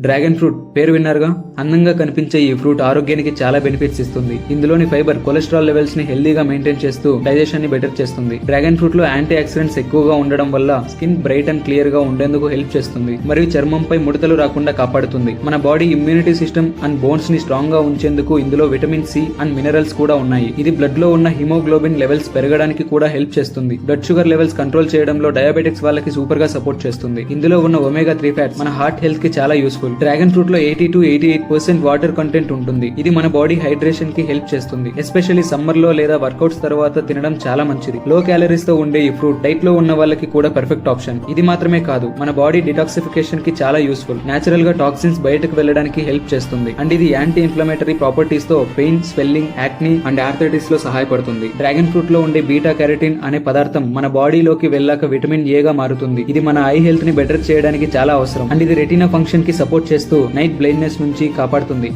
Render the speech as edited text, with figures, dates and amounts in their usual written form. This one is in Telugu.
డ్రాగన్ ఫ్రూట్ పేరు విన్నారుగా. అందంగా కనిపించే ఈ ఫ్రూట్ ఆరోగ్యానికి చాలా బెనిఫిట్స్ ఇస్తుంది. ఇందులోని ఫైబర్ కొలెస్ట్రాల్ లెవెల్స్ ని హెల్దీగా మెయింటైన్ చేస్తూ డైజెషన్ ని బెటర్ చేస్తుంది. డ్రాగన్ ఫ్రూట్ లో యాంటీ ఆక్సిడెంట్స్ ఎక్కువగా ఉండడం వల్ల స్కిన్ బ్రైట్ అండ్ క్లియర్ గా ఉండేందుకు హెల్ప్ చేస్తుంది. మరియు చర్మంపై ముడతలు రాకుండా కాపాడుతుంది. మన body immunity system and bones ని స్ట్రాంగ్ గా ఉంచేందుకు ఇందులో విటమిన్ సి అండ్ మినరల్స్ కూడా ఉన్నాయి. ఇది బ్లడ్ లో ఉన్న హిమోగ్లోబిన్ లెవెల్స్ పెరగడానికి కూడా హెల్ప్ చేస్తుంది. బ్లడ్ షుగర్ లెవెల్స్ కంట్రోల్ చేయడంలో డయాబెటిక్స్ వాళ్ళకి సూపర్ గా సపోర్ట్ చేస్తుంది. ఇందులో ఉన్న ఒమేగా 3 ఫ్యాట్స్ మన హార్ట్ హెల్త్ కి చాలా యూస్ఫుల్. డ్రాగన్ ఫ్రూట్ లో 80 to 88% వాటర్ కంటెంట్ ఉంటుంది. ఇది మన బాడీ హైడ్రేషన్ కి హెల్ప్ చేస్తుంది. ఎస్పెషల్లీ సమ్మర్ లో లేదా వర్కౌట్స్ తర్వాత తినడం చాలా మంచిది. లో క్యాలరీస్ తో ఉండే ఈ ఫ్రూట్ డైట్ లో ఉన్న వాళ్ళకి కూడా పర్ఫెక్ట్ ఆప్షన్. ఇది మాత్రమే కాదు, మన బాడీ డిటాక్సిఫికేషన్ కి చాలా యూస్ఫుల్. నేచురల్ గా టాక్సిన్స్ బయటకు వెళ్ళడానికి హెల్ప్ చేస్తుంది. అండ్ ఇది యాంటీ ఇన్ఫ్లమేటరీ ప్రాపర్టీస్ తో pain, swelling, acne and arthritis లో సహాయపడుతుంది. డ్రాగన్ ఫ్రూట్ లో ఉండే బీటా కెరటిన్ అనే పదార్థం మన బాడీలోకి వెళ్ళాక విటమిన్ ఏ గా మారుతుంది. ఇది మన ఐ హెల్త్ ని బెటర్ చేయడానికి చాలా అవసరం. అండ్ ఇది రెటీనా ఫంక్షన్ కి సపోర్ట్ చేస్తూ నైట్ బ్లైండ్నెస్ నుంచి కాపాడుతుంది.